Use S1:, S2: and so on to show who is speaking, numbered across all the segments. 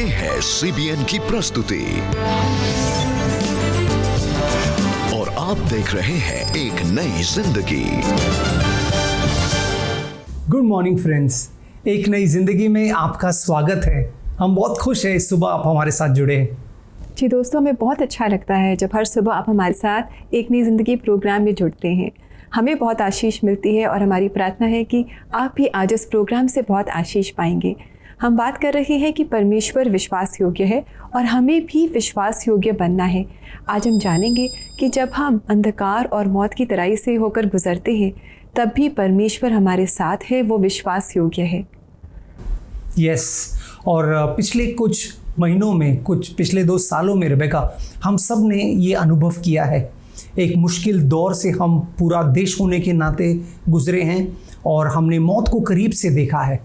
S1: ये है CBN की प्रस्तुति और आप देख रहे हैं एक नई जिंदगी।
S2: गुड मॉर्निंग फ्रेंड्स, एक नई जिंदगी में आपका स्वागत है। हम बहुत खुश हैं इस सुबह आप हमारे साथ जुड़े हैं।
S3: जी दोस्तों, हमें बहुत अच्छा लगता है जब हर सुबह आप हमारे साथ एक नई ज़िंदगी प्रोग्राम में जुड़ते हैं। हमें बहुत आशीष मिलती है और हमारी प्रार्थना है कि आप भी आज इस प्रोग्राम से बहुत आशीष पाएंगे। हम बात कर रहे हैं कि परमेश्वर विश्वास योग्य है और हमें भी विश्वास योग्य बनना है। आज हम जानेंगे कि जब हम अंधकार और मौत की तराई से होकर गुजरते हैं तब भी परमेश्वर हमारे साथ है, वो विश्वास योग्य है।
S2: यस, और पिछले कुछ महीनों में, पिछले 2 सालों में रेबेका, हम सब ने ये अनुभव किया है। एक मुश्किल दौर से हम पूरा देश होने के नाते गुजरे हैं और हमने मौत को करीब से देखा है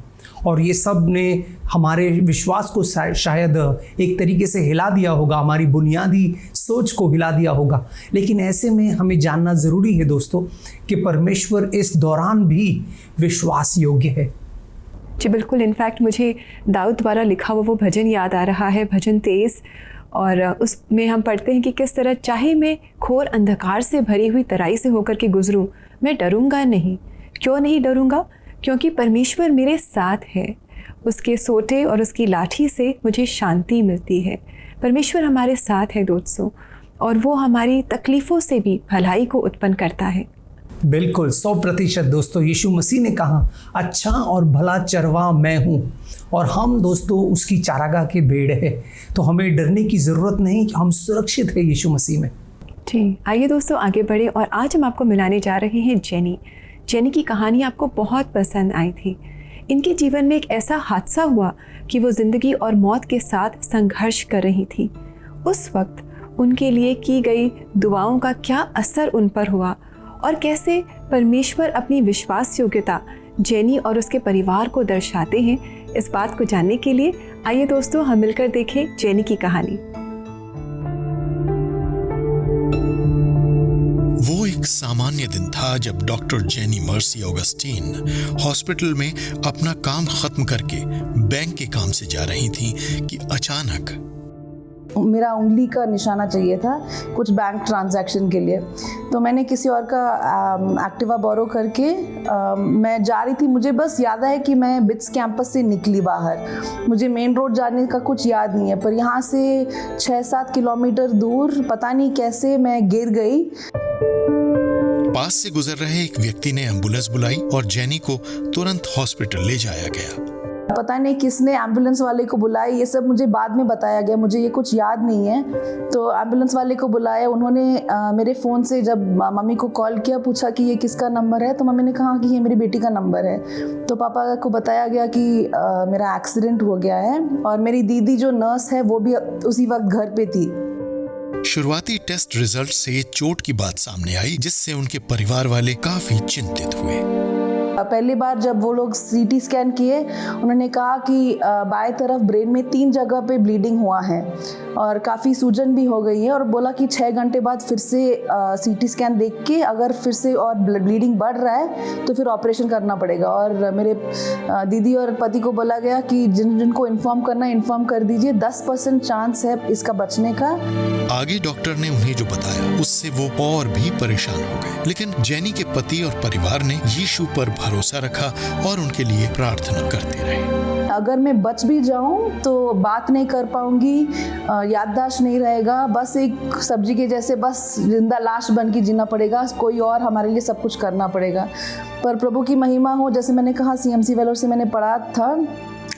S2: और ये सब ने हमारे विश्वास को शायद एक तरीके से हिला दिया होगा, हमारी बुनियादी सोच को हिला दिया होगा। लेकिन ऐसे में हमें जानना ज़रूरी है दोस्तों कि परमेश्वर इस दौरान भी विश्वास योग्य है।
S3: जी बिल्कुल, इनफैक्ट मुझे दाऊद द्वारा लिखा हुआ वो भजन याद आ रहा है, भजन 23, और उसमें हम पढ़ते हैं कि किस तरह चाहे मैं घोर अंधकार से भरी हुई तराई से होकर के गुजरूं, मैं डरूंगा नहीं। क्यों नहीं डरूंगा? क्योंकि परमेश्वर मेरे साथ है। उसके सोटे और उसकी लाठी से मुझे शांति मिलती है। परमेश्वर हमारे साथ है दोस्तों, और वो हमारी तकलीफ़ों से भी भलाई को उत्पन्न करता है।
S2: बिल्कुल 100% दोस्तों, यीशु मसीह ने कहा अच्छा और भला चरवाहा मैं हूँ और हम दोस्तों उसकी चारागाह के भेड़ है। तो हमें डरने की ज़रूरत नहीं, हम सुरक्षित है यीशु मसीह में।
S3: जी आइए दोस्तों आगे बढ़े और आज हम आपको मिलाने जा रहे हैं जेनी की कहानी आपको बहुत पसंद आई थी। इनके जीवन में एक ऐसा हादसा हुआ कि वो ज़िंदगी और मौत के साथ संघर्ष कर रही थी। उस वक्त उनके लिए की गई दुआओं का क्या असर उन पर हुआ और कैसे परमेश्वर अपनी विश्वास योग्यता जेनी और उसके परिवार को दर्शाते हैं, इस बात को जानने के लिए आइए दोस्तों हम मिलकर देखें जेनी की कहानी।
S4: वो एक सामान्य दिन था जब doctor jenny mercy Augustine hospital में अपना काम खत्म करके बैंक के काम से जा रही थी कि अचानक
S5: मेरा उंगली का निशाना चाहिए था कुछ बैंक ट्रांजैक्शन के लिए। तो मैंने किसी और का एक्टिवा बोरो करके मैं जा रही थी। मुझे बस याद है कि मैं बिट्स कैंपस से निकली बाहर। मुझे मेन रोड जाने का कुछ याद नहीं है, पर यहाँ से 6-7 किलोमीटर दूर पता नहीं कैसे मैं गिर गई।
S4: पास से गुजर रहे एक व्यक्ति ने एम्बुलेंस बुलाई और जेनी को तुरंत हॉस्पिटल ले जाया गया।
S5: पता नहीं किसने एम्बुलेंस वाले को बुलाया, ये सब मुझे बाद में बताया गया, मुझे ये कुछ याद नहीं है। तो एम्बुलेंस वाले को बुलाया उन्होंने। मेरे फ़ोन से जब मम्मी को कॉल किया, पूछा कि ये किसका नंबर है, तो मम्मी ने कहा कि ये मेरी बेटी का नंबर है। तो पापा को बताया गया कि मेरा एक्सीडेंट हो गया है और मेरी दीदी जो नर्स है वो भी उसी वक्त घर पे थी।
S4: शुरुआती टेस्ट रिजल्ट से चोट की बात सामने आई, जिससे उनके परिवार वाले काफी चिंतित हुए।
S5: पहली बार जब वो लोग सीटी स्कैन किए, उन्होंने कहा कि बाएं तरफ ब्रेन में 3 जगह पे ब्लीडिंग हुआ है और काफ़ी सूजन भी हो गई है, और बोला कि 6 घंटे बाद फिर से सीटी स्कैन देख के अगर फिर से और ब्लीडिंग बढ़ रहा है तो फिर ऑपरेशन करना पड़ेगा। और मेरे दीदी और पति को बोला गया कि जिनको इन्फॉर्म करना इन्फॉर्म कर दीजिए, 10% चांस है इसका बचने का।
S4: आगे डॉक्टर ने उन्हें जो बताया उससे वो और भी परेशान हो गए, लेकिन जेनी के पति और परिवार ने यीशु पर भरोसा रखा और उनके लिए प्रार्थना करते रहे।
S5: अगर मैं बच भी जाऊं तो बात नहीं कर पाऊंगी, याददाश्त नहीं रहेगा, बस एक सब्जी के जैसे बस जिंदा लाश बन के जीना पड़ेगा, कोई और हमारे लिए सब कुछ करना पड़ेगा। पर प्रभु की महिमा हो, जैसे मैंने कहा CMC वेलोर से मैंने पढ़ा था,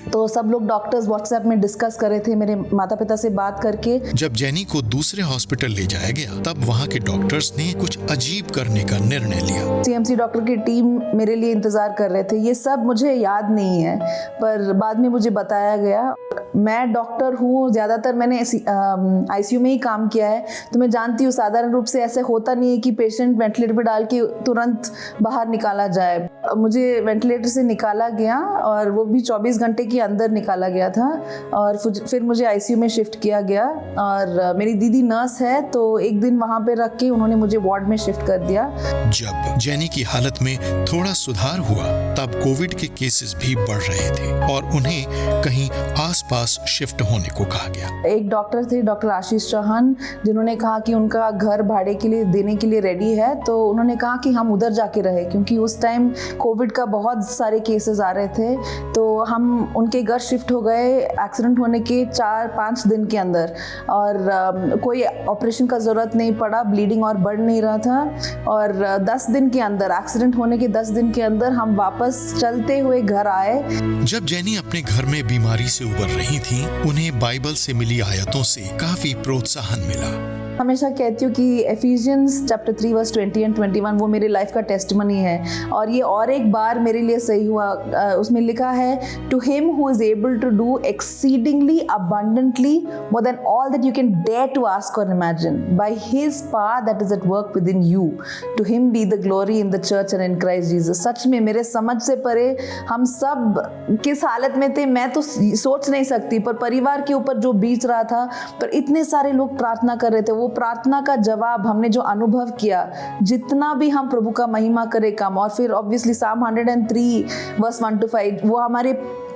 S5: तो सब लोग डॉक्टर्स व्हाट्सएप में डिस्कस कर रहे थे मेरे माता पिता से बात करके।
S4: जब जेनी को दूसरे हॉस्पिटल ले जाया गया तब वहाँ के डॉक्टर्स ने कुछ अजीब करने का निर्णय लिया।
S5: CMC डॉक्टर की टीम मेरे लिए इंतजार कर रहे थे। ये सब मुझे याद नहीं है, पर बाद में मुझे बताया गया। मैं डॉक्टर हूँ, ज़्यादातर मैंने ICU में ही काम किया है, तो मैं जानती हूँ साधारण रूप से ऐसे होता नहीं है कि पेशेंट वेंटिलेटर पर डाल के तुरंत बाहर निकाला जाए। मुझे वेंटिलेटर से निकाला गया और वो भी 24 घंटे के अंदर निकाला गया था और फिर मुझे आईसीयू में शिफ्ट किया गया। और मेरी दीदी नर्स है तो एक दिन वहाँ पे रख के उन्होंने मुझे वार्ड में शिफ्ट कर दिया।
S4: जब जेनी की हालत में थोड़ा सुधार हुआ तब कोविड के केसेस भी बढ़ रहे थे और उन्हें कहीं आसपास शिफ्ट होने को कहा गया।
S5: एक डॉक्टर थे, डॉक्टर आशीष चौहान, जिन्होंने कहा कि उनका घर भाड़े के लिए देने के लिए रेडी है। तो उन्होंने कहा कि हम उधर जाके रहे, क्योंकि उस टाइम कोविड का बहुत सारे केसेस आ रहे थे। तो हम उनके घर शिफ्ट हो गए एक्सीडेंट होने के 4-5 दिन के अंदर, और कोई ऑपरेशन का ज़रूरत नहीं पड़ा, ब्लीडिंग और बढ़ नहीं रहा था। और 10 दिन के अंदर, एक्सीडेंट होने के 10 दिन के अंदर हम वापस चलते हुए घर आए।
S4: जब जेनी अपने घर में बीमारी से उबर रही थी, उन्हें बाइबल से मिली आयतों से काफी प्रोत्साहन मिला।
S5: हमेशा कहती हूँ कि एफिशियंस चैप्टर 3 वर्स 20 और 21 वो मेरे लाइफ का टेस्टिमनी है, और ये और एक बार मेरे लिए सही हुआ। उसमें लिखा है, to him who is able to do exceedingly abundantly more than all that you can dare to ask और imagine by his power that is at work within you, to him be the glory in the church and in Christ Jesus. सच में मेरे समझ से परे हम सब किस हालत में थे मैं तो सोच नहीं सकती, पर परिवार के ऊपर जो बीत रहा था, पर इतने सारे लोग प्रार्थना कर रहे थे, वो प्रार्थना का जवाब हमने जो अनुभव किया, जितना भी हम प्रभु का महिमा करें कम। और फिर ऑब्वियसली साम 103 वर्स 1 to 5 वो हमारे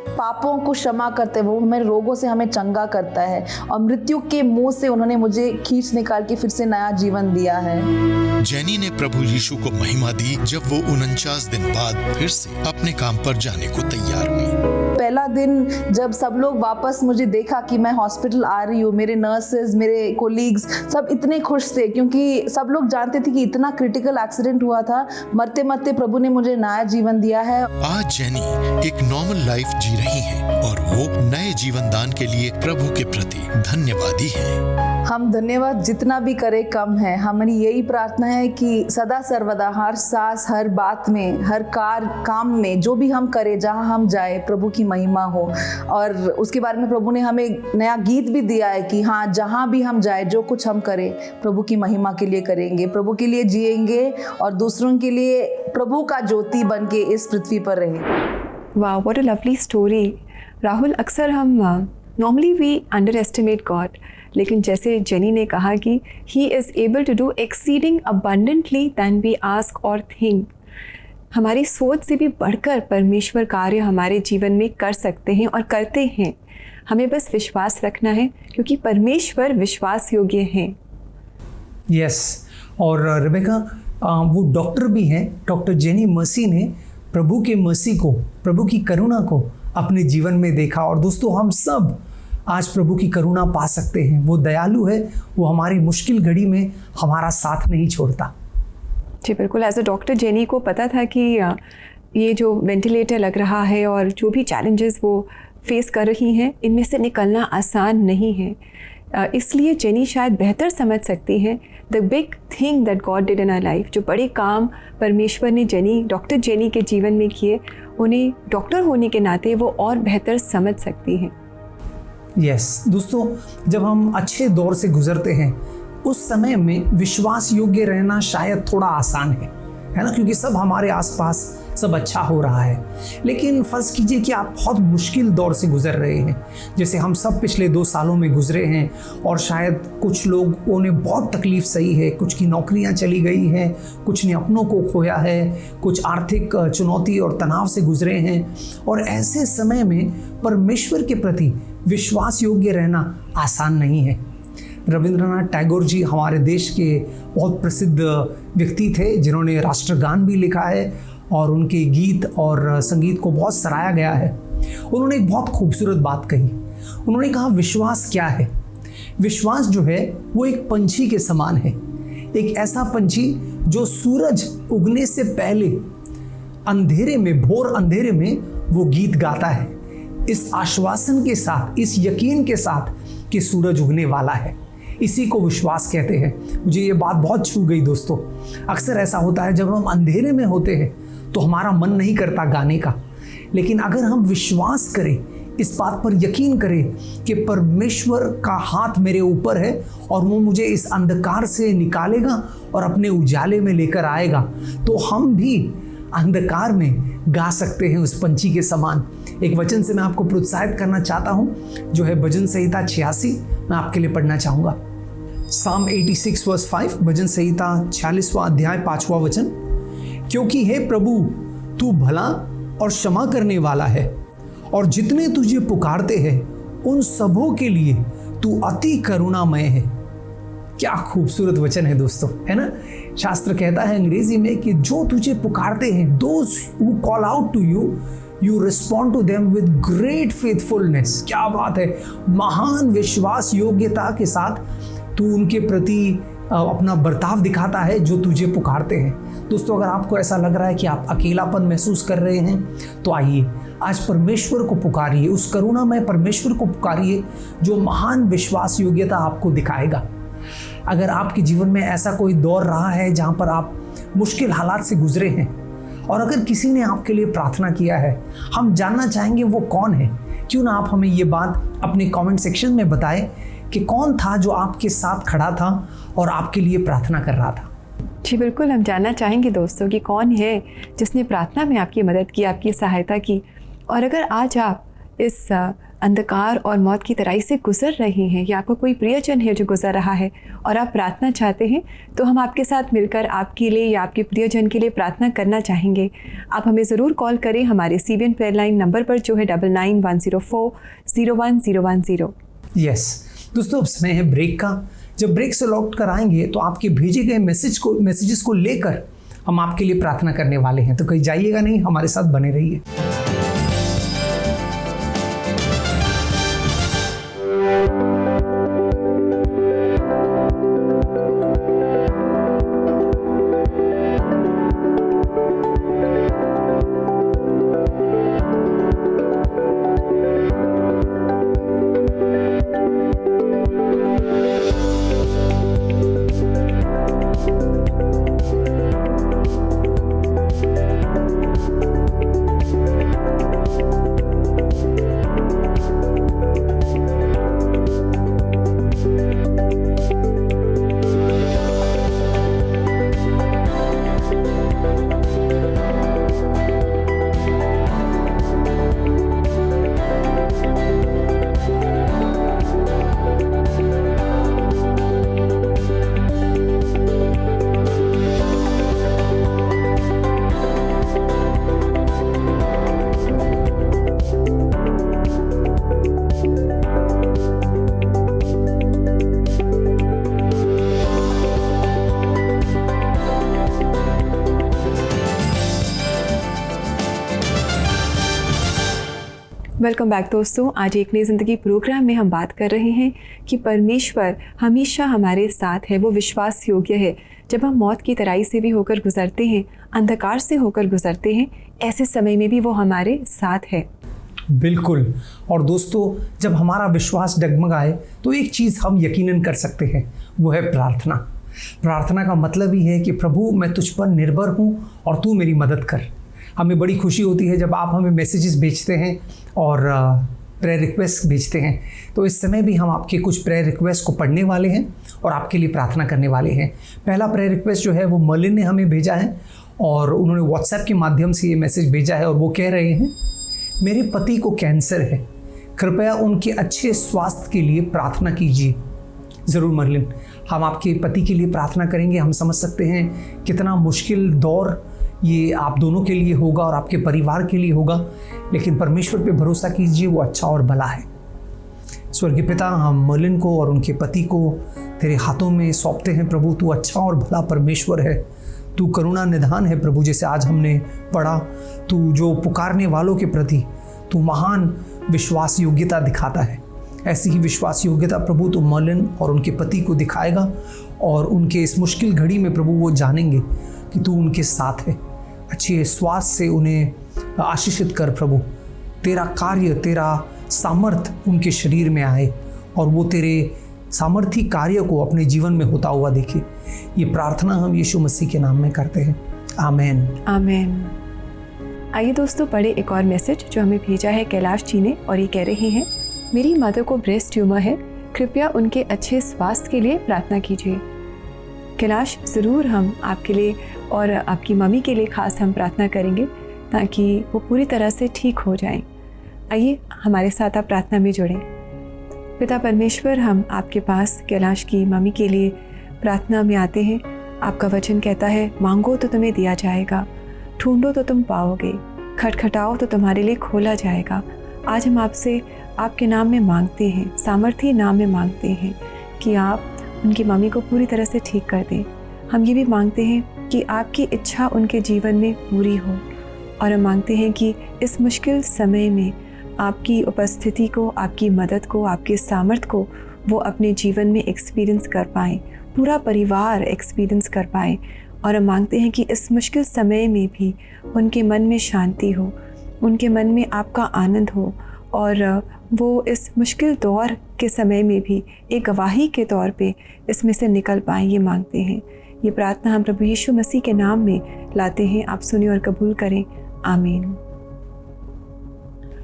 S5: पापों को क्षमा करते हैं, वो हमारे रोगों से हमें चंगा करता है, और मृत्यु के मुंह से उन्होंने मुझे खींच निकाल के फिर से नया जीवन दिया है।
S4: जेनी ने प्रभु यीशु को महिमा दी जब वो 49 दिन बाद फिर से अपने काम पर जाने को तैयार हुई।
S5: पहला दिन जब सब लोग वापस मुझे देखा कि मैं हॉस्पिटल आ रही हूँ, मेरे नर्सेज, मेरे कोलीग्स सब इतने खुश थे, क्योंकि सब लोग जानते थे कि इतना क्रिटिकल एक्सीडेंट हुआ था। मरते मरते प्रभु ने मुझे नया जीवन दिया है।
S4: आज जेनी एक नॉर्मल लाइफ जी रही है और वो नए जीवन दान के लिए प्रभु के प्रति धन्यवादी है।
S5: हम धन्यवाद जितना भी करें कम है। हमारी यही प्रार्थना है कि सदा सर्वदा, हर सांस, हर बात में, हर काम में, जो भी हम करें, जहाँ हम जाए, प्रभु की महिमा हो। और उसके बारे में प्रभु ने हमें नया गीत भी दिया है कि हाँ, जहाँ भी हम जाए, जो कुछ हम करें, प्रभु की महिमा के लिए करेंगे, प्रभु के लिए जिएंगे और दूसरों के लिए प्रभु का ज्योति बन के इस पृथ्वी पर रहे।
S3: वाह, what a lovely story. Rahul, अक्सर हम normally we underestimate God, लेकिन जैसे जेनी ने कहा कि he is able to do exceeding abundantly than we ask और थिंक, हमारी सोच से भी बढ़कर परमेश्वर कार्य हमारे जीवन में कर सकते हैं और करते हैं। हमें बस विश्वास रखना है, क्योंकि परमेश्वर विश्वास योग्य हैं।
S2: यस, और रेबेका वो डॉक्टर भी हैं। डॉक्टर जेनी मर्सी ने प्रभु के मर्सी को, प्रभु की करुणा को अपने जीवन में देखा। और दोस्तों, हम सब आज प्रभु की करुणा पा सकते हैं। वो दयालु है, वो हमारी मुश्किल घड़ी में हमारा साथ नहीं छोड़ता।
S3: जी बिल्कुल। एज अ डॉक्टर जेनी को पता था कि ये जो वेंटिलेटर लग रहा है और जो भी चैलेंजेस वो फेस कर रही हैं, इनमें से निकलना आसान नहीं है। इसलिए जेनी शायद बेहतर समझ सकती हैं the big thing that God did in our life. जो बड़े काम परमेश्वर ने डॉक्टर जेनी के जीवन में किए, उन्हें डॉक्टर होने के नाते वो और बेहतर समझ सकती हैं।
S2: यस दोस्तों, जब हम अच्छे दौर से गुजरते हैं, उस समय में विश्वास योग्य रहना शायद थोड़ा आसान है ना, क्योंकि सब हमारे आसपास सब अच्छा हो रहा है। लेकिन फ़र्ज़ कीजिए कि आप बहुत मुश्किल दौर से गुजर रहे हैं, जैसे हम सब पिछले 2 सालों में गुजरे हैं, और शायद कुछ लोगों ने बहुत तकलीफ़ सही है, कुछ की नौकरियां चली गई हैं, कुछ ने अपनों को खोया है, कुछ आर्थिक चुनौती और तनाव से गुजरे हैं। और ऐसे समय में परमेश्वर के प्रति विश्वास योग्य रहना आसान नहीं है। रविंद्रनाथ टैगोर जी हमारे देश के बहुत प्रसिद्ध व्यक्ति थे, जिन्होंने राष्ट्रगान भी लिखा है और उनके गीत और संगीत को बहुत सराहा गया है। उन्होंने एक बहुत खूबसूरत बात कही। उन्होंने कहा, विश्वास क्या है? विश्वास जो है वो एक पंछी के समान है। एक ऐसा पंछी जो सूरज उगने से पहले अंधेरे में, भोर अंधेरे में वो गीत गाता है, इस आश्वासन के साथ, इस यकीन के साथ कि सूरज उगने वाला है। इसी को विश्वास कहते हैं। मुझे ये बात बहुत छू गई दोस्तों। अक्सर ऐसा होता है, जब हम अंधेरे में होते हैं तो हमारा मन नहीं करता गाने का, लेकिन अगर हम विश्वास करें, इस बात पर यकीन करें कि परमेश्वर का हाथ मेरे ऊपर है और वो मुझे इस अंधकार से निकालेगा और अपने उजाले में लेकर आएगा, तो हम भी अंधकार में गा सकते हैं उस पंछी के समान। एक वचन से मैं आपको प्रोत्साहित करना चाहता हूँ, जो है भजन संहिता 86, मैं आपके लिए पढ़ना चाहूँगा। Psalm 86 वर्स 5, भजन संहिता 46वां अध्याय 5वां वचन। क्योंकि हे प्रभु तू भला और क्षमा करने वाला है, और जितने तुझे पुकारते हैं उन सबों के लिए तू अति करुणामय है। क्या खूबसूरत वचन है दोस्तों, है ना। शास्त्र कहता है अंग्रेजी में कि जो तुझे पुकारते हैं, those who call out to you, you respond to them with great faithfulness. क्या बात है, महान विश्वास योग्यता के साथ तू उनके प्रति अपना बर्ताव दिखाता है जो तुझे पुकारते हैं। दोस्तों, अगर आपको ऐसा लग रहा है कि आप अकेलापन महसूस कर रहे हैं, तो आइए आज परमेश्वर को पुकारिए, उस करुणामय परमेश्वर को पुकारिए जो महान विश्वास योग्यता आपको दिखाएगा। अगर आपके जीवन में ऐसा कोई दौर रहा है जहाँ पर आप मुश्किल हालात से गुजरे हैं, और अगर किसी ने आपके लिए प्रार्थना किया है, हम जानना चाहेंगे वो कौन है। क्यों ना आप हमें ये बात अपने कमेंट सेक्शन में बताएं कि कौन था जो आपके साथ खड़ा था और आपके लिए प्रार्थना कर रहा था।
S3: जी बिल्कुल, हम जानना चाहेंगे दोस्तों कि कौन है जिसने प्रार्थना में आपकी मदद की, आपकी सहायता की। और अगर आज आप इस अंधकार और मौत की तराई से गुजर रहे हैं, या आपका कोई प्रियजन है जो गुजर रहा है और आप प्रार्थना चाहते हैं, तो हम आपके साथ मिलकर आपके लिए या आपके प्रियजन के लिए प्रार्थना करना चाहेंगे। आप हमें ज़रूर कॉल करें हमारे CBN प्रेयर लाइन नंबर पर, जो है 9910401010।
S2: यस दोस्तों, अब समय है ब्रेक का। जब ब्रेक से लौट कर आएंगे तो आपके भेजे गए मैसेजेस को लेकर हम आपके लिए प्रार्थना करने वाले हैं। तो कहीं जाइएगा नहीं, हमारे साथ बने रहिए।
S3: वेलकम बैक दोस्तों। आज एक नई ज़िंदगी प्रोग्राम में हम बात कर रहे हैं कि परमेश्वर हमेशा हमारे साथ है, वो विश्वास योग्य है। जब हम मौत की तराई से भी होकर गुजरते हैं, अंधकार से होकर गुजरते हैं, ऐसे समय में भी वो हमारे साथ है।
S2: बिल्कुल। और दोस्तों, जब हमारा विश्वास डगमगाए तो एक चीज़ हम यकीनन कर सकते हैं, वो है प्रार्थना। प्रार्थना का मतलब ही है कि प्रभु मैं तुझ पर निर्भर हूँ और तू मेरी मदद कर। हमें बड़ी खुशी होती है जब आप हमें मैसेजेस भेजते हैं और प्रेयर रिक्वेस्ट भेजते हैं। तो इस समय भी हम आपके कुछ प्रेयर रिक्वेस्ट को पढ़ने वाले हैं और आपके लिए प्रार्थना करने वाले हैं। पहला प्रेयर रिक्वेस्ट जो है वो मलिन ने हमें भेजा है, और उन्होंने व्हाट्सएप के माध्यम से ये मैसेज भेजा है, और वो कह रहे हैं, मेरे पति को कैंसर है, कृपया उनके अच्छे स्वास्थ्य के लिए प्रार्थना कीजिए। ज़रूर मलिन, हम आपके पति के लिए प्रार्थना करेंगे। हम समझ सकते हैं कितना मुश्किल दौर ये आप दोनों के लिए होगा और आपके परिवार के लिए होगा, लेकिन परमेश्वर पे भरोसा कीजिए, वो अच्छा और भला है। स्वर्गीय पिता, हम मलिन को और उनके पति को तेरे हाथों में सौंपते हैं। प्रभु, तू अच्छा और भला परमेश्वर है, तू करुणा निधान है। प्रभु, जैसे आज हमने पढ़ा, तू जो पुकारने वालों के प्रति तू महान विश्वास योग्यता दिखाता है, ऐसी ही विश्वास योग्यता प्रभु तू मलिन और उनके पति को दिखाएगा, और उनके इस मुश्किल घड़ी में प्रभु वो जानेंगे कि तू उनके साथ है। अच्छे स्वास्थ्य से उन्हें आशीषित कर प्रभु, तेरा कार्य, तेरा सामर्थ उनके शरीर में आए और वो तेरे सामर्थी कार्य को अपने जीवन में होता हुआ देखे। ये प्रार्थना हम यीशु मसीह के नाम में करते हैं, आमीन
S3: आमीन। आइए दोस्तों, पढ़े एक और मैसेज जो हमें भेजा है कैलाश जी ने, और ये कह रहे हैं, मेरी मदर को ब्रेस्ट ट्यूमर है, कृपया उनके अच्छे स्वास्थ्य के लिए प्रार्थना कीजिए। कैलाश, ज़रूर हम आपके लिए और आपकी मम्मी के लिए ख़ास हम प्रार्थना करेंगे ताकि वो पूरी तरह से ठीक हो जाएं। आइए हमारे साथ आप प्रार्थना में जुड़ें। पिता परमेश्वर, हम आपके पास कैलाश की मम्मी के लिए प्रार्थना में आते हैं। आपका वचन कहता है, मांगो तो तुम्हें दिया जाएगा, ढूंढो तो तुम पाओगे, खटखटाओ तो तुम्हारे लिए खोला जाएगा। आज हम आपसे आपके नाम में मांगते हैं, सामर्थी नाम में मांगते हैं कि आप उनकी मम्मी को पूरी तरह से ठीक कर दें। हम ये भी मांगते हैं कि आपकी इच्छा उनके जीवन में पूरी हो, और हम मांगते हैं कि इस मुश्किल समय में आपकी उपस्थिति को, आपकी मदद को, आपके सामर्थ को वो अपने जीवन में एक्सपीरियंस कर पाएँ, पूरा परिवार एक्सपीरियंस कर पाए। और हम मांगते हैं कि इस मुश्किल समय में भी उनके मन में शांति हो, उनके मन में आपका आनंद हो, और वो इस मुश्किल दौर के समय में भी एक गवाही के तौर पे इसमें से निकल पाएँ, ये मांगते हैं। ये प्रार्थना हम प्रभु यीशु मसीह के नाम में लाते हैं। आप सुनिए और कबूल करें। आमीन।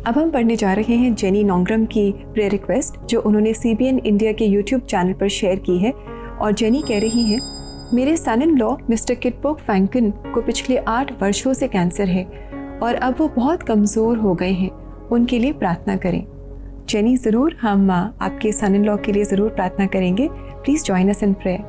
S3: अब हम पढ़ने जा रहे हैं जेनी नोंग्रम की प्रेयर रिक्वेस्ट, जो उन्होंने CBN इंडिया के YouTube चैनल पर शेयर की है। और जेनी कह रही हैं, मेरे सन इन लॉ मिस्टर किटपोक फैंकन को पिछले 8 वर्षों से कैंसर है और अब वो बहुत कमज़ोर हो गए हैं, उनके लिए प्रार्थना करें। जेनी, ज़रूर हम आपके सन इन लॉ के लिए ज़रूर प्रार्थना करेंगे। Please join us in prayer.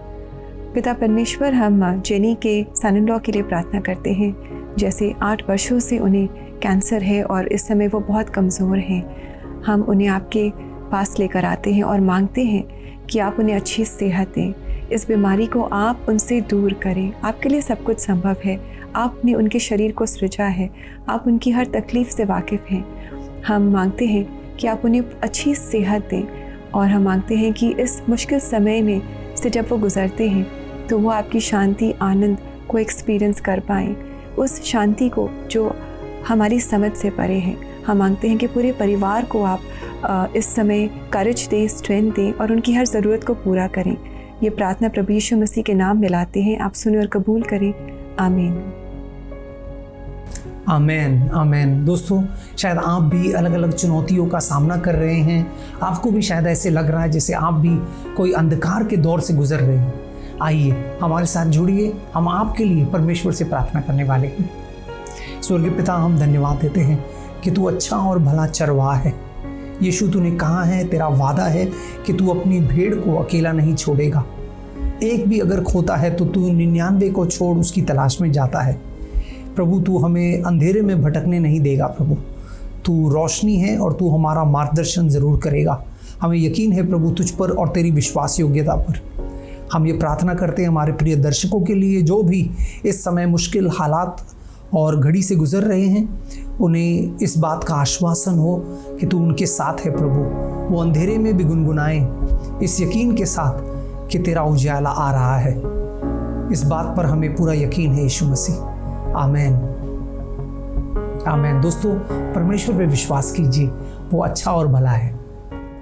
S3: पिता परमेश्वर, हम जेनी के सन इन लॉ के लिए प्रार्थना करते हैं। जैसे 8 वर्षों से उन्हें कैंसर है और इस समय वो बहुत कमज़ोर हैं, हम उन्हें आपके पास लेकर आते हैं और मांगते हैं कि आप उन्हें अच्छी सेहत दें, इस बीमारी को आप उनसे दूर करें। आपके लिए सब कुछ संभव है। आपने उनके शरीर को सृजा है, आप उनकी हर तकलीफ़ से वाकिफ़ हैं। हम मांगते हैं कि आप उन्हें अच्छी सेहत दें, और हम मांगते हैं कि इस मुश्किल समय में से जब वो गुज़रते हैं तो वो आपकी शांति, आनंद को एक्सपीरियंस कर पाएँ, उस शांति को जो हमारी समझ से परे है। हम मांगते हैं कि पूरे परिवार को आप इस समय करेज दें, स्ट्रेंथ दें और उनकी हर ज़रूरत को पूरा करें। ये प्रार्थना प्रभु यीशु मसीह के नाम में लाते हैं। आप सुने और कबूल करें। आमीन।
S2: आमेन, आमेन। दोस्तों, शायद आप भी अलग अलग चुनौतियों का सामना कर रहे हैं। आपको भी शायद ऐसे लग रहा है जैसे आप भी कोई अंधकार के दौर से गुजर रहे हैं। आइए हमारे साथ जुड़िए, हम आपके लिए परमेश्वर से प्रार्थना करने वाले हैं। स्वर्गीय पिता, हम धन्यवाद देते हैं कि तू अच्छा और भला चरवाहा है। यीशु, तूने कहा है, तेरा वादा है कि तू अपनी भेड़ को अकेला नहीं छोड़ेगा। एक भी अगर खोता है तो तू 99 को छोड़ उसकी तलाश में जाता है। प्रभु, तू हमें अंधेरे में भटकने नहीं देगा। प्रभु, तू रोशनी है और तू हमारा मार्गदर्शन ज़रूर करेगा। हमें यकीन है प्रभु तुझ पर और तेरी विश्वास योग्यता पर। हम ये प्रार्थना करते हैं हमारे प्रिय दर्शकों के लिए, जो भी इस समय मुश्किल हालात और घड़ी से गुजर रहे हैं, उन्हें इस बात का आश्वासन हो कि तू उनके साथ है। प्रभु, वो अंधेरे में भी गुनगुनाएं इस यकीन के साथ कि तेरा उजाला आ रहा है। इस बात पर हमें पूरा यकीन है यीशु मसीह। आमेन, आमेन। दोस्तों, परमेश्वर पे विश्वास कीजिए, वो अच्छा और भला है।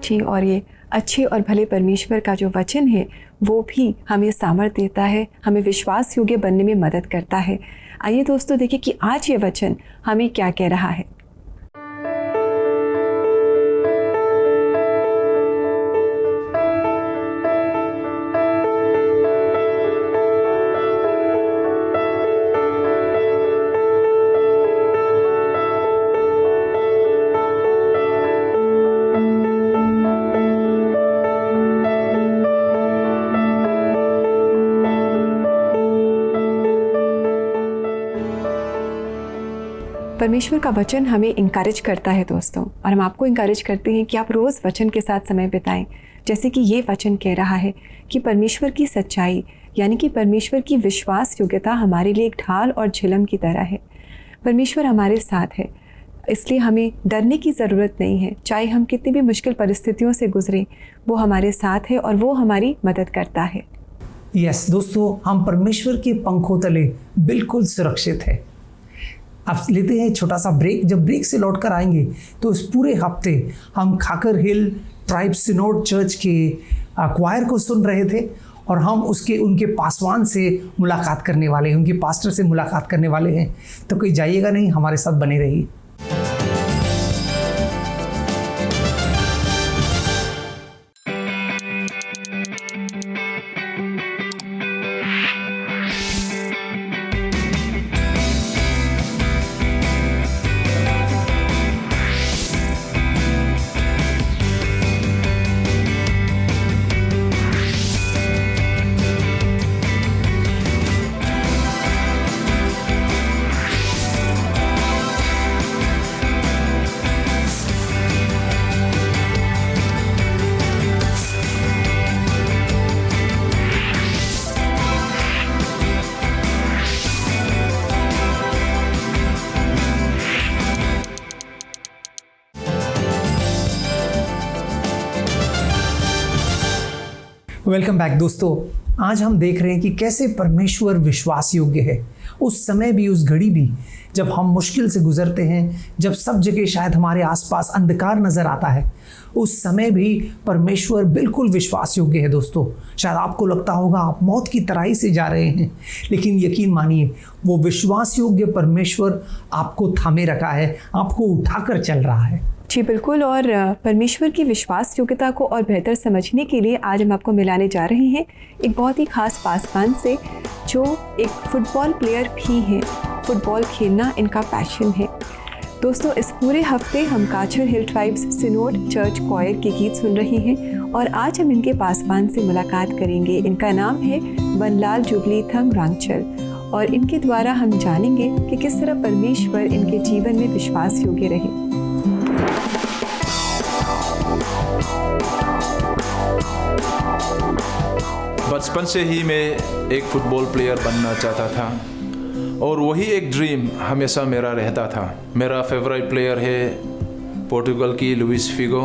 S3: जी, और ये अच्छे और भले परमेश्वर का जो वचन है वो भी हमें सामर्थ्य देता है, हमें विश्वास योग्य बनने में मदद करता है। आइए दोस्तों, देखिए कि आज ये वचन हमें क्या कह रहा है। परमेश्वर का वचन हमें इंकरेज करता है दोस्तों, और हम आपको इंकरेज करते हैं कि आप रोज़ वचन के साथ समय बिताएं। जैसे कि ये वचन कह रहा है कि परमेश्वर की सच्चाई यानी कि परमेश्वर की विश्वास योग्यता हमारे लिए एक ढाल और झिलम की तरह है। परमेश्वर हमारे साथ है, इसलिए हमें डरने की ज़रूरत नहीं है। चाहे हम कितनी भी मुश्किल परिस्थितियों से गुजरें, वो हमारे साथ है और वो हमारी मदद करता है।
S2: यस दोस्तों, हम परमेश्वर के पंखों तले बिल्कुल सुरक्षित है। अब लेते हैं छोटा सा ब्रेक। जब ब्रेक से लौट कर आएंगे तो इस पूरे हफ्ते हम खाकर हिल ट्राइब सिनोड चर्च के क्वायर को सुन रहे थे, और हम उनके पासवान से मुलाकात करने वाले हैं, उनके पास्टर से मुलाकात करने वाले हैं। तो कोई जाइएगा नहीं, हमारे साथ बने रहिए। वेलकम बैक दोस्तों। आज हम देख रहे हैं कि कैसे परमेश्वर विश्वास योग्य है। उस समय भी, उस घड़ी भी जब हम मुश्किल से गुजरते हैं, जब सब जगह शायद हमारे आसपास अंधकार नजर आता है, उस समय भी परमेश्वर बिल्कुल विश्वास योग्य है दोस्तों। शायद आपको लगता होगा आप मौत की तराई से जा रहे हैं, लेकिन यकीन मानिए वो विश्वास योग्य परमेश्वर आपको थामे रखा है, आपको उठाकर चल रहा है।
S3: जी बिल्कुल। और परमेश्वर की विश्वास योग्यता को और बेहतर समझने के लिए आज हम आपको मिलाने जा रहे हैं एक बहुत ही खास पासवान से, जो एक फुटबॉल प्लेयर भी हैं। फुटबॉल खेलना इनका पैशन है। दोस्तों, इस पूरे हफ्ते हम काछर हिल ट्राइब्स सिनोड चर्च क्वायर के गीत सुन रहे हैं और आज हम इनके पासवान से मुलाकात करेंगे। इनका नाम है बनलाल जुबली थंग रांगचल और इनके द्वारा हम जानेंगे कि किस तरह परमेश्वर इनके जीवन में विश्वास योग्य रहे।
S6: बचपन से ही मैं एक फुटबॉल प्लेयर बनना चाहता था और वही एक ड्रीम हमेशा मेरा रहता था। मेरा फेवरेट प्लेयर है पोर्टुगल की लुइस फिगो।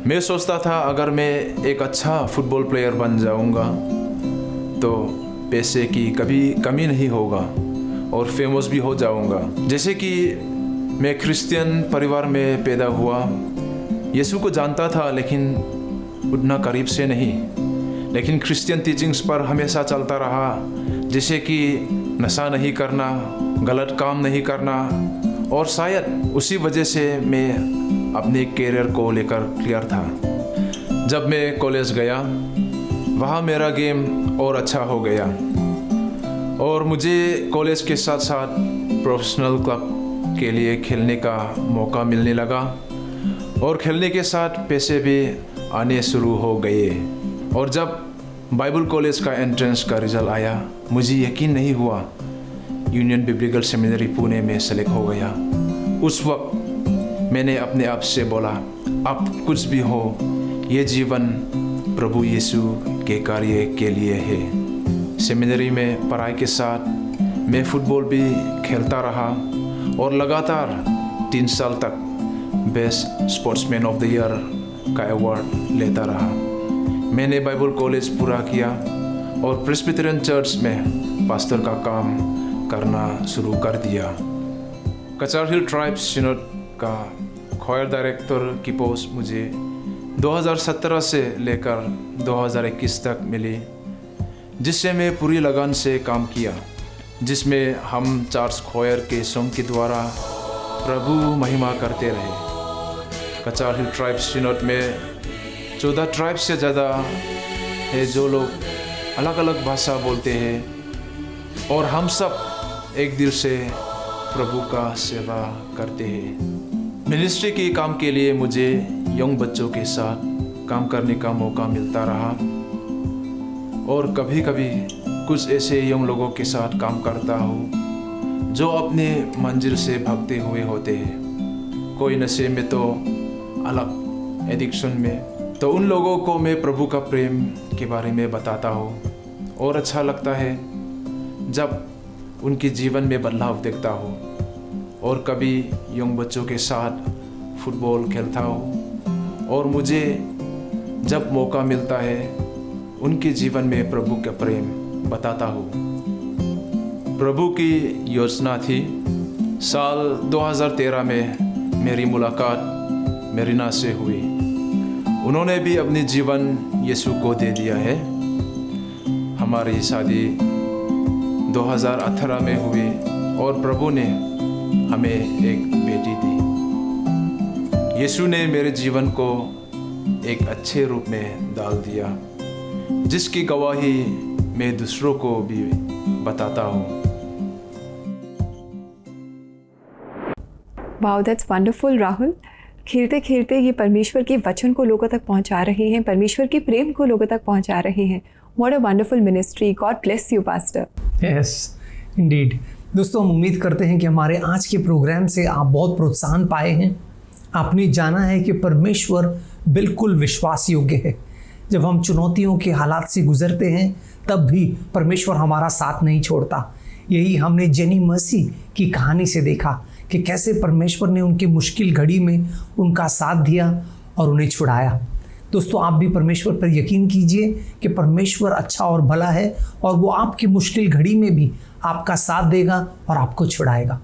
S6: मैं सोचता था अगर मैं एक अच्छा फुटबॉल प्लेयर बन जाऊंगा तो पैसे की कभी कमी नहीं होगा और फेमस भी हो जाऊंगा। जैसे कि मैं क्रिश्चियन परिवार में पैदा हुआ, यीशु को जानता था लेकिन उतना करीब से नहीं, लेकिन क्रिश्चियन टीचिंग्स पर हमेशा चलता रहा, जैसे कि नशा नहीं करना, गलत काम नहीं करना, और शायद उसी वजह से मैं अपने कैरियर को लेकर क्लियर था। जब मैं कॉलेज गया वहाँ मेरा गेम और अच्छा हो गया और मुझे कॉलेज के साथ साथ प्रोफेशनल क्लब के लिए खेलने का मौका मिलने लगा और खेलने के साथ पैसे भी आने शुरू हो गए। और जब बाइबल कॉलेज का एंट्रेंस का रिजल्ट आया, मुझे यकीन नहीं हुआ यूनियन बिब्लिकल सेमिनरी पुणे में सेलेक्ट हो गया। उस वक्त मैंने अपने आप से बोला, अब कुछ भी हो, ये जीवन प्रभु यीशु के कार्य के लिए है। सेमिनरी में पढ़ाई के साथ मैं फुटबॉल भी खेलता रहा और लगातार 3 साल तक best sportsman of the year का अवार्ड लेता रहा। मैंने बाइबल कॉलेज पूरा किया और प्रेस्बिटेरियन चर्च में पास्टर का काम करना शुरू कर दिया। काछर हिल ट्राइब्स सिनोड का क्वायर डायरेक्टर की पोस्ट मुझे 2017 से लेकर 2021 तक मिली, जिससे मैं पूरी लगन से काम किया, जिसमें हम चर्च क्वायर के सॉन्ग के द्वारा प्रभु महिमा करते रहे। काछर हिल ट्राइब्स सिनोड में 14 ट्राइब से ज़्यादा है जो लोग अलग अलग भाषा बोलते हैं और हम सब एक दिल से प्रभु का सेवा करते हैं। मिनिस्ट्री के काम के लिए मुझे यंग बच्चों के साथ काम करने का मौका मिलता रहा और कभी कभी कुछ ऐसे यंग लोगों के साथ काम करता हूँ जो अपने मंजिल से भागते हुए होते हैं। कोई नशे में तो अलग एडिक्शन में, तो उन लोगों को मैं प्रभु का प्रेम के बारे में बताता हूँ और अच्छा लगता है जब उनके जीवन में बदलाव देखता हूँ। और कभी यंग बच्चों के साथ फुटबॉल खेलता हूँ और मुझे जब मौका मिलता है उनके जीवन में प्रभु का प्रेम बताता हूँ। प्रभु की योजना थी। साल 2013 में मेरी मुलाकात मेरीना से हुई। उन्होंने भी अपने जीवन यीशु को दे दिया है। हमारी शादी 2018 में हुई और प्रभु ने हमें एक बेटी दी। यीशु ने मेरे जीवन को एक अच्छे रूप में डाल दिया, जिसकी गवाही मैं दूसरों को भी बताता हूँ।
S3: Wow, that's wonderful Rahul. खेलते खेलते ये परमेश्वर के वचन को लोगों तक पहुंचा रहे हैं, परमेश्वर के प्रेम को लोगों तक पहुंचा रहे हैं। What a wonderful ministry. God bless you pastor.
S2: Yes Indeed. दोस्तों, हम उम्मीद करते हैं कि हमारे आज के प्रोग्राम से आप बहुत प्रोत्साहन पाए हैं। आपने जाना है कि परमेश्वर बिल्कुल विश्वास योग्य है। जब हम चुनौतियों के हालात से गुजरते हैं तब भी परमेश्वर हमारा साथ नहीं छोड़ता। यही हमने जेनी मर्सी की कहानी से देखा कि कैसे परमेश्वर ने उनकी मुश्किल घड़ी में उनका साथ दिया और उन्हें छुड़ाया। दोस्तों आप भी परमेश्वर पर यकीन कीजिए कि परमेश्वर अच्छा और भला है और वो आपकी मुश्किल घड़ी में भी आपका साथ देगा और आपको छुड़ाएगा।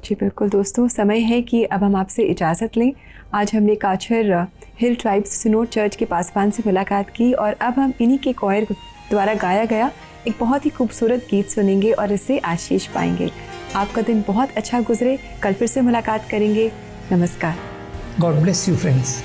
S3: जी बिल्कुल दोस्तों, समय है कि अब हम आपसे इजाज़त लें। आज हमने काछर हिल ट्राइब्स सिनोड चर्च के पासवान से मुलाकात की और अब हम इन्हीं के कोयर द्वारा गाया गया एक बहुत ही खूबसूरत गीत सुनेंगे और इससे आशीष पाएंगे। आपका दिन बहुत अच्छा गुजरे। कल फिर से मुलाकात करेंगे। नमस्कार।
S2: God bless you friends.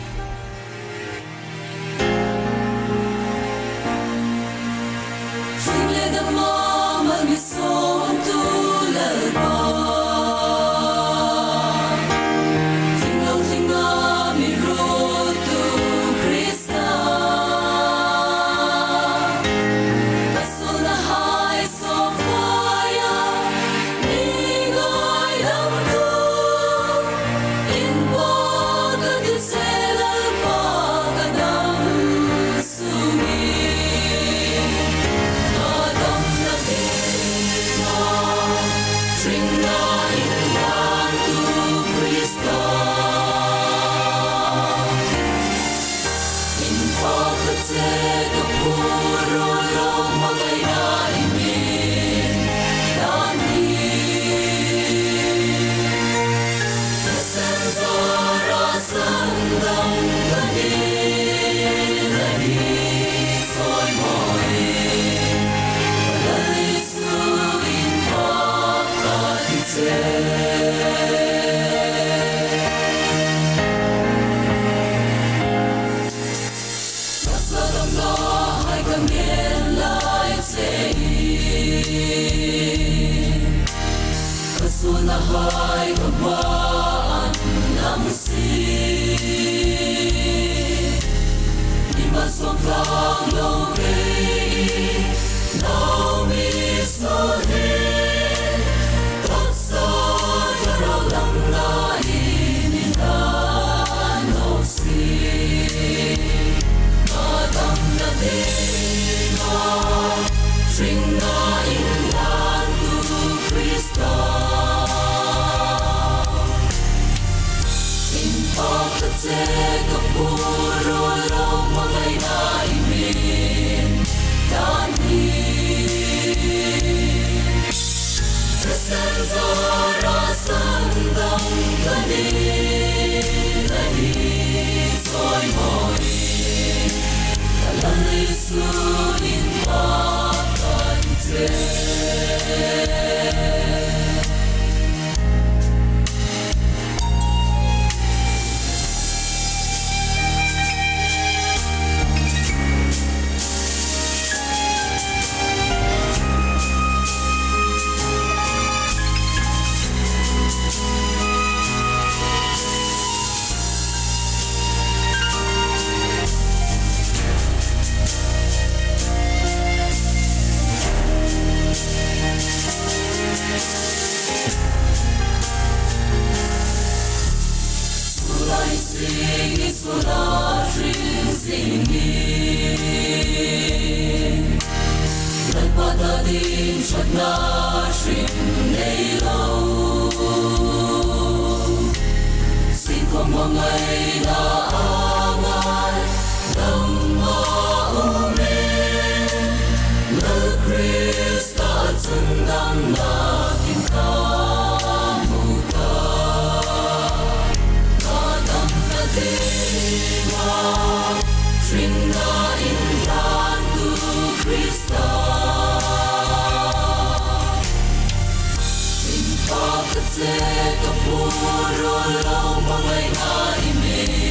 S7: Puro lo mga ina imin,